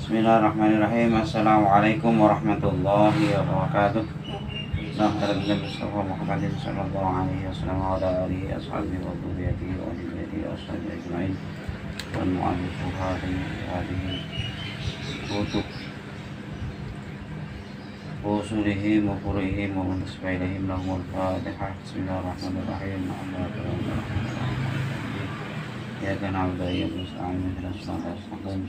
Bismillahirrahmanirrahim. Assalamualaikum warahmatullahi wabarakatuh. Alhamdulillah Mustafa Muhammadin sallallahu alaihi wasallam wa ala alihi ashabihi wa dzurriyyatihi wa alihi wa ashabihi ajmain. Wal mu'allifu hadhihi kutub usulihi wa furu'ihi wa muntasibihim lahumul fatihah. Bismillahirrahmanirrahim. Ya kan abda ya muslimin dan selamat datang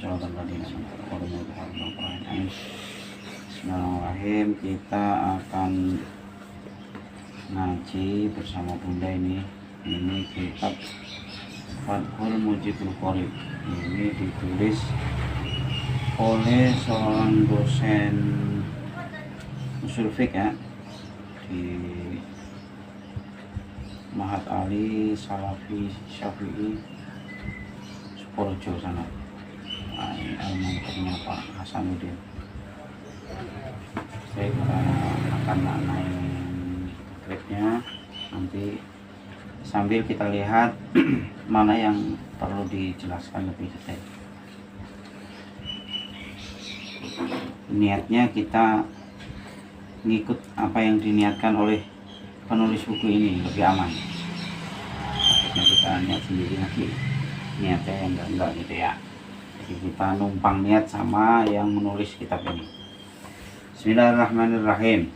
di Bismillahirrahmanirrahim. Kita akan ngaji bersama Bunda ini kitab Fathul Mujibul Qorib. Ini ditulis oleh seorang dosen usul fiqh ya di Mahat Ali Salafi Syafi'i Purjo sana. Almarhumnya Pak Hasanuddin. Saya akan main klipnya, nanti sambil kita lihat mana yang perlu dijelaskan lebih detail. Niatnya kita ngikut apa yang diniatkan oleh penulis buku ini, lebih aman. Maksudnya kita niat sendiri lagi, niatnya yang enggak gitu ya. Jadi kita numpang niat sama yang menulis kitab ini. Bismillahirrahmanirrahim.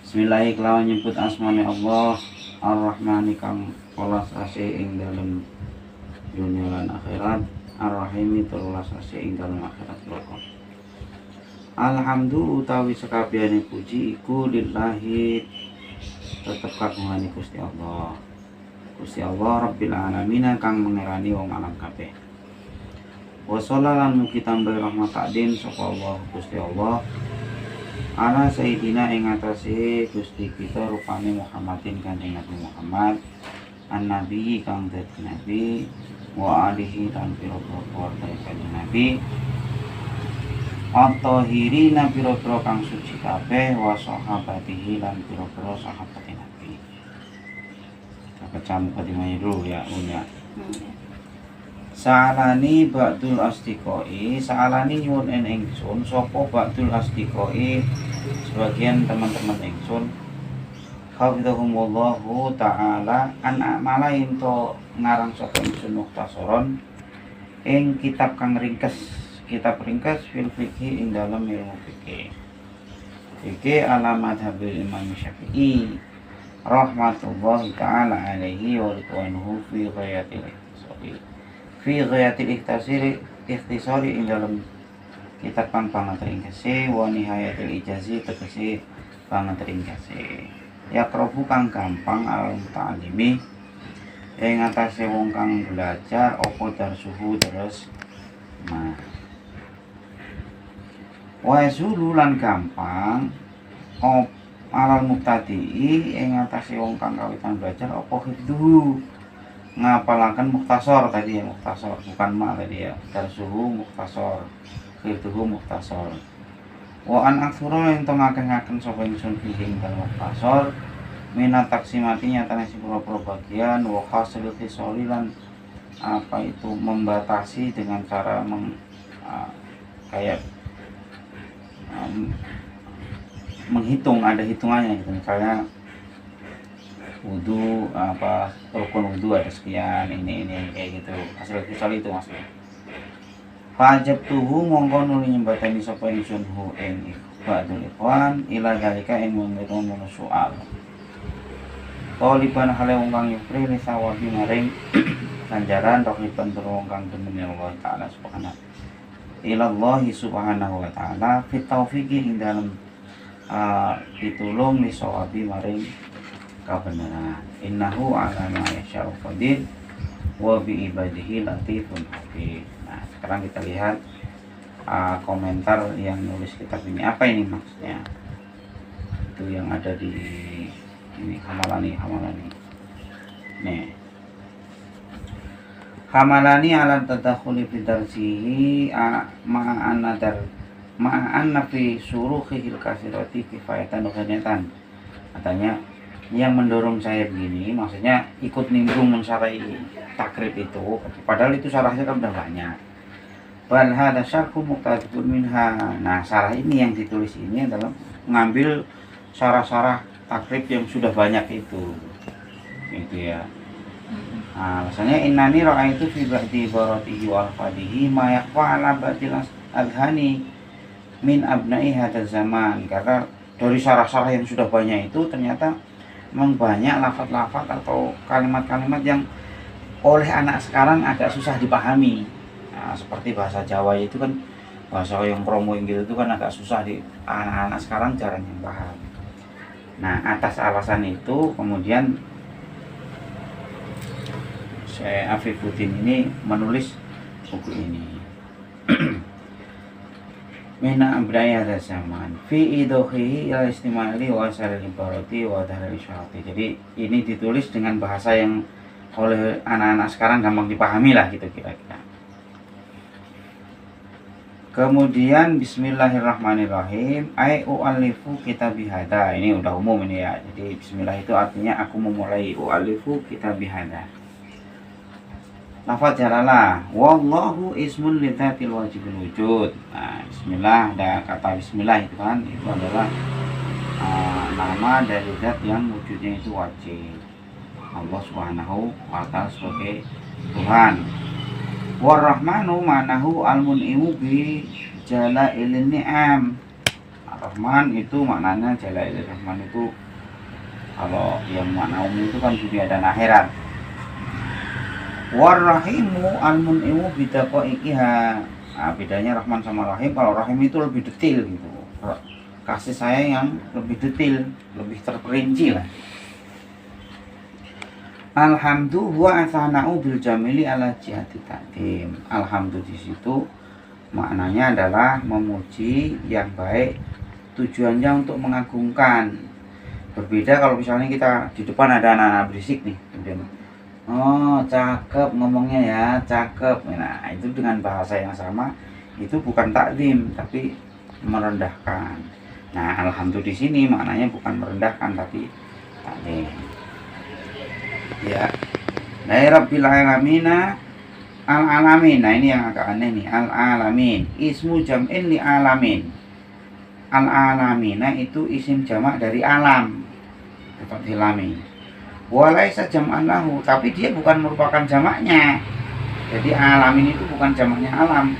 Bismillahirrahmanirrahim. Kelawan nyebut asmane Allah Ar-Rahmani kang welas asih ing dalem dunia lan akhirat, Ar-Rahimi tur welas asih ing dalem akhirat loko. Alhamdulillah utawi sekabehane puji iku lillahi tetep kagungane Gusti Allah. Gusti Allah Rabbil Alamin kang mengerani wong alam kabeh. Wa sallallahu mugi tambah rahmat takdin sapa Allah Gusti Allah ala sayidina ing atase Gusti kita rupane Muhammadin kanjeng Nabi Muhammad an-nabi kang dadi nabi wa alihi lan pira-pira keluarga kanjeng Nabi at-tahirina pira-pira kang suci kabeh wa sahabatihi lan pira-pira sahabat Nabi. Kecam kadimanya dulu ya punya. Sa'alani ba'dul asdiqoi, sa'alani nyuwun ingsun sapa ba'dul asdiqoi sebagian teman-teman ingsun hafizahumullahu ta'ala an amala ento ngarang sapa ingsun mukhtasaron ing kitab kang ringkes, kitab ringkes fil fikih ing dalam ilmu fikih. Iki alamat habil Imam Syafi'i rahmatullahi ta'ala alaihi wa ridwanuhu fi ghayatil ikhtisari ing dalam kitab kang banget ringkese wa nihayatil ijazi tegese banget ringkese ya krobu kang gampang al muta'alimi ing atase wong kang belajar apa darsuhu terus wa zululan gampang alal muktadi ing atase wong kang kawitan belajar apa hifdhu ngapalaken mukhtasar tadi ya, mukhtasar bukan ma tadi ya, darsuhu mukhtasar hifdhu mukhtasar wa an aksura ento ngakeh-ngakeh sapa ingsun fihi ing mukhtasar minat taksimati nyatane sepuluh bagian wa hasil fisolilan apa itu membatasi dengan cara menghitung, ada hitungannya gitu. Misalnya wudu apa rukun wudu ada sekian, ini kayak gitu, hasil visual itu maksudnya. Fajab tuhu mongko nuli nyembatani sapa ingsun hu ing ba'dul ikhwan ila dalika ing mengitung soal taliban hale wong kang yufri sawabi maring ganjaran rohiban wong kang demen Allah taala subhanahu ila Allah subhanahu wa taala fit taufiqi ing dalem ditulung li sawabi maring kebenaran. Innahu ala ma yasha'u qadir wa bi ibadihi latifun habib. Nah, sekarang kita lihat komentar yang nulis kitab ini. Apa ini maksudnya? Itu yang ada di ini Hamalani. Nih. Hamalani ala tadakhuli fi darsihi ma'anna fi suruhil kasirati kifayatan ghaniyatan. Katanya yang mendorong saya begini maksudnya ikut nimbrung mensarai takrib itu, padahal itu syarahnya kan udah banyak. Bal hadza syarhu muqtadibun minha. Nah, syarah ini yang ditulis ini adalah mengambil syarah-syarah takrib yang sudah banyak itu. Gitu ya. Nah, misalnya innani ra'aitu fi ba'di baratihi wa alfadihi ma yaqwa ala ba'dil adhani min abna'i hadzal zaman. Karena dari syarah-syarah yang sudah banyak itu ternyata memang banyak lafaz-lafaz atau kalimat-kalimat yang oleh anak sekarang agak susah dipahami. Nah, seperti bahasa Jawa itu kan bahasa yang promo gitu itu kan agak susah di anak-anak sekarang jarang yang paham. Nah, atas alasan itu kemudian saya Afifuddin ini menulis buku ini. Mina abdaya ada zaman fi idohi ila istimali wa salil ibarati wa dhahril isyarati. Jadi ini ditulis dengan bahasa yang oleh anak-anak sekarang gampang dipahami lah gitu kira-kira. Kemudian bismillahirrahmanirrahim ai u'allifu kitabi hada. Ini udah umum ini ya. Jadi bismillah itu artinya aku memulai u'allifu kitabi hada. Lafaz jalalah wallahu ismun lidzatil wajibul wujud. Nah, bismillah dan kata bismillah itu kan itu adalah nama dari zat yang wujudnya itu wajib. Allah Subhanahu wa ta'ala sebagai Tuhan. Warrahmanu manahu al-mun'imu bi jalailin ni'am. Ar-Rahman itu maknanya jalailin Rahman itu kalau yang makna umum itu kan dunia dan akhirat. Warrahimu al-mun'imu bi daqaiqiha. Nah, bedanya Rahman sama Rahim, kalau Rahim itu lebih detail gitu. Kasih sayang yang lebih detail, lebih terperinci lah. Alhamdu huwa athana'u bil jamili ala jihati ta'dim. Alhamdu di situ maknanya adalah memuji yang baik, tujuannya untuk mengagungkan. Berbeda kalau misalnya kita di depan ada anak-anak berisik nih, kemudian oh cakep ngomongnya ya, cakep. Nah, itu dengan bahasa yang sama itu bukan takdim tapi merendahkan. Nah, alhamdulillah di sini maknanya bukan merendahkan tapi takdim. Ya, dari Rabbil Alamina Al-Alamin. Nah ini yang agak aneh nih, Al-Alamin ismu jam'in li alamin. Al-Alamina itu isim jamak dari alam, dapat dilami. Walaisa jam'an lahu, tapi dia bukan merupakan jamaknya. Jadi alamin itu bukan jamaknya alam.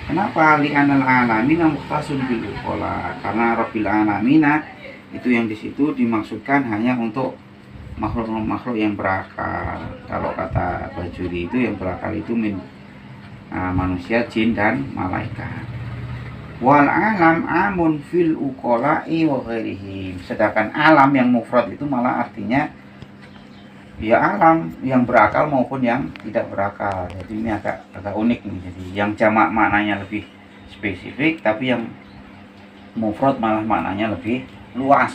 Kenapa? Li'anal alamina mukhtasun bil uqala. Karena Rabbil Alamina itu yang di situ dimaksudkan hanya untuk makhluk-makhluk yang berakal. Kalau kata Bajuri itu yang berakal itu manusia, jin dan malaikat. Wal alam amun fil uqala'i wa ghairihim. Sedangkan alam yang mufrad itu malah artinya ya alam yang berakal maupun yang tidak berakal. Jadi ini agak unik nih. Jadi yang jamak maknanya lebih spesifik, tapi yang mufrad malah maknanya lebih luas.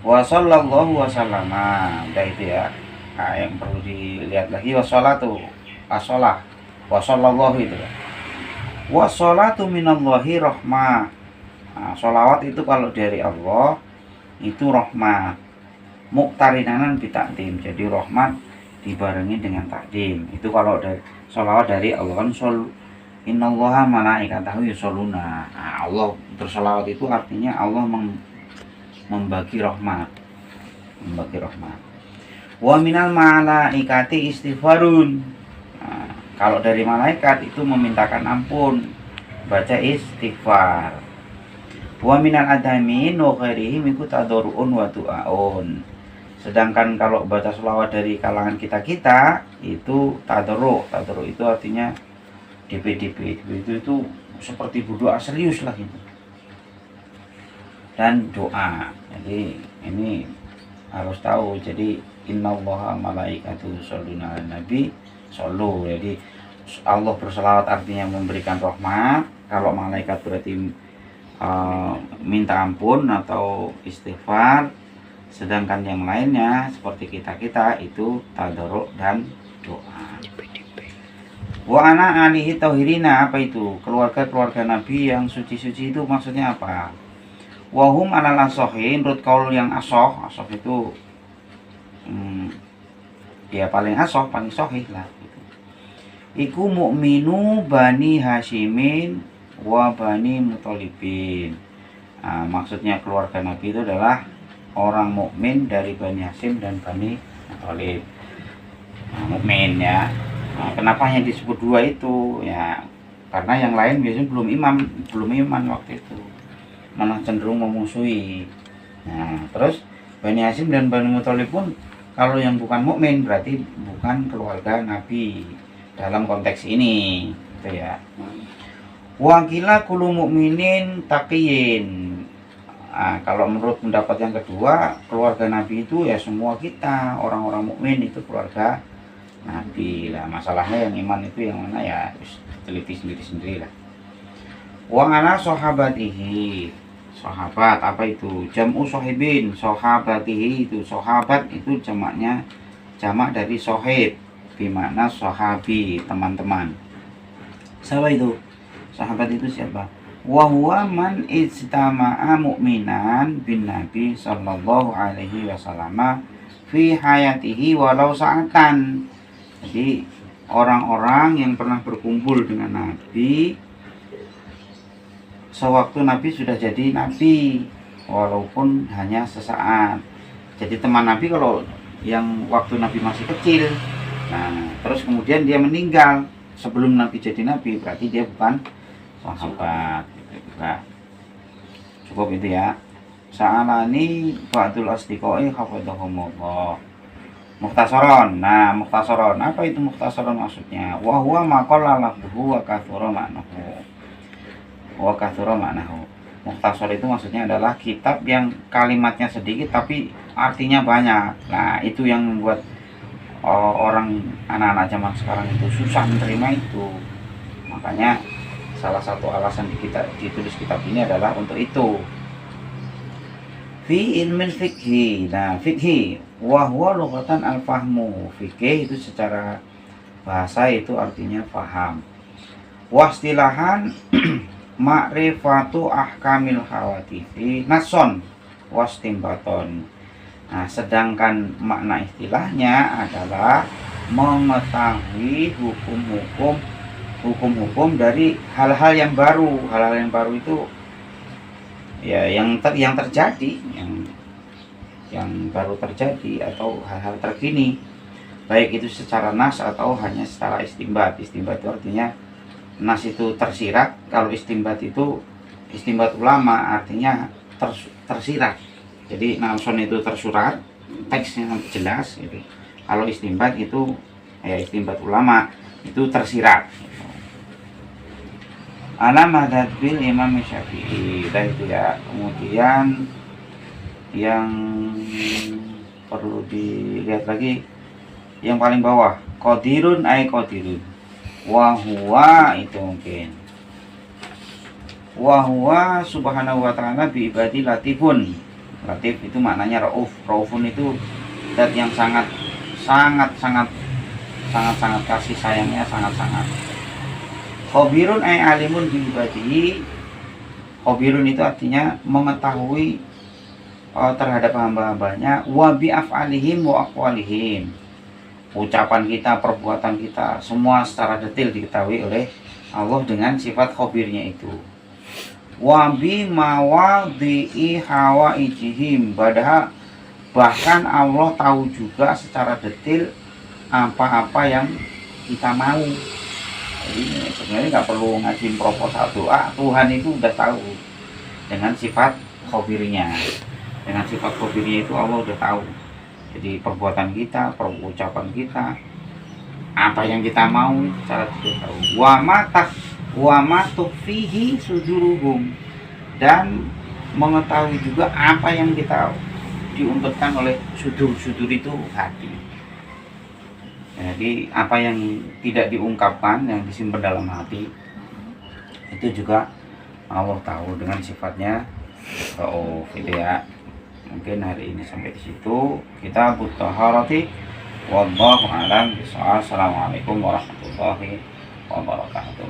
Wa sallallahu wa sallama. Udah itu ya. Nah, yang perlu dilihat lagi wassalatu as-shalah. Wa sallallahu itu. Wa sholatu minallahi rahmah. Nah, sholawat itu kalau dari Allah itu rahmat. Muqtarinanan bitakdim. Jadi rahmat dibarengi dengan takdim. Itu kalau dari sholawat dari Allah kan innallaha malaikatahu yusholluna. Nah, Allah bersolawat itu artinya Allah membagi rahmat. Wa minal malaikati istighfarun. Nah, kalau dari malaikat itu memintakan ampun, baca istighfar. Wa minal adami wa ghairihi miku tadarruun wa du'aun. Sedangkan kalau baca selawat dari kalangan kita itu tadarru. Tadarru itu artinya DP itu seperti berdoa serius lah gitu. Dan doa. Jadi ini harus tahu. Jadi innallaha malaikatu yusholluna 'alan nabi sallu. Jadi Allah berselawat artinya memberikan rahmat. Kalau malaikat berarti minta ampun atau istighfar. Sedangkan yang lainnya seperti kita itu tadarruk dan doa. Wa ana alihi tauhirina, apa itu? Keluarga-keluarga Nabi yang suci-suci itu maksudnya apa? Wahum alal asohi, menurut kaul yang asoh itu ya paling asoh, paling sohih lah gitu. iku mukminu Bani Hashimin wa Bani Muthalibin. Nah, maksudnya keluarga Nabi itu adalah orang mukmin dari Bani Hashim dan Bani Muthalib. Nah, mukmin ya. Nah, kenapa yang disebut dua itu? Ya karena yang lain biasanya belum iman waktu itu, malah cenderung memusuhi. Nah, terus Bani Hashim dan Bani Muthalib pun kalau yang bukan mukmin berarti bukan keluarga Nabi dalam konteks ini, gitu ya. Wakila kulu mukminin taqiyin. Nah, kalau menurut pendapat yang kedua, keluarga Nabi itu ya semua kita, orang-orang mukmin itu keluarga Nabi lah. Masalahnya yang iman itu yang mana ya, teliti sendiri lah. Wa ala sahabatihi. Sahabat apa itu? Jam'u sahibin. Sahabatihi itu sahabat itu jamak dari sahib, bermakna sahabi, teman-teman. Siapa itu? Sahabat itu siapa? Wa huwa man ijtama'a mu'minan bin Nabi sallallahu alaihi wasallam fi hayatihi walau sa'atan. Jadi orang-orang yang pernah berkumpul dengan Nabi sewaktu Nabi sudah jadi Nabi, walaupun hanya sesaat. Jadi teman Nabi kalau yang waktu Nabi masih kecil, nah terus kemudian dia meninggal sebelum Nabi jadi Nabi, berarti dia bukan sahabat. Nah, cukup itu ya. Sa'alani ba'dul asdiqai hafadhahumullah. Mukhtasaron. Nah, mukhtasaron. Apa itu mukhtasaron maksudnya? Wa huwa ma qalla lafzuhu wa katsura ma'nahu. Wa katsura ma'nahu. Mukhtasar itu maksudnya adalah kitab yang kalimatnya sedikit tapi artinya banyak. Nah, itu yang membuat orang anak-anak zaman sekarang itu susah menerima itu. Makanya salah satu alasan ditulis kitab ini adalah untuk itu. Fi ilmin fikhi. Nah, fikhi wa huwa lughatan al-fahmu. Fikih itu secara bahasa itu artinya paham. Wastilahan ma'rifatu ahkamil hawatifi nason wastimbaton. Nah, sedangkan makna istilahnya adalah mengetahui hukum-hukum dari hal-hal yang baru. Hal-hal yang baru itu ya yang terjadi, yang baru terjadi atau hal-hal terkini, baik itu secara nas atau hanya secara istimbat. Istimbat itu artinya nas itu tersirat, kalau istimbat itu istimbat ulama artinya tersirat. Jadi nason itu tersurat, teksnya jelas gitu. Kalau istimbat itu ya istimbat ulama itu tersirat. Ala madzhabil Imam Syafi'i. Dan itu ya. Kemudian yang perlu dilihat lagi yang paling bawah, qadirun ay qadirun. Wa huwa itu mungkin. Wa huwa subhanahu wa ta'ala bi ibadi latifun. Latif itu maknanya rauf. Raufun itu zat yang sangat kasih sayangnya sangat. Khabirun ay alimun bi ibadihi. Khabirun itu artinya mengetahui terhadap hamba-hambanya, wa bi af'alihim wa aqwalihim. Ucapan kita, perbuatan kita, semua secara detail diketahui oleh Allah dengan sifat khabirnya itu. Wa bi mawadhi'i hawaijihim. Padahal bahkan Allah tahu juga secara detail apa-apa yang kita mau. Jadi sebenarnya nggak perlu ngajin proposal doa, Tuhan itu udah tahu dengan sifat khabirnya. Dengan sifat khabirnya itu Allah udah tahu. Jadi perbuatan kita, ucapan kita, apa yang kita mau secara tidak tahu. Wa ma tufihi suduruhum, dan mengetahui juga apa yang kita diumpetkan oleh sudur itu hati. Jadi apa yang tidak diungkapkan, yang disimpan dalam hati, itu juga Allah tahu dengan sifatnya rauf, gitu ya. Mungkin hari ini sampai di situ. Kita Taharati. Wallahu a'lam bishawab. Assalamualaikum warahmatullahi wabarakatuh.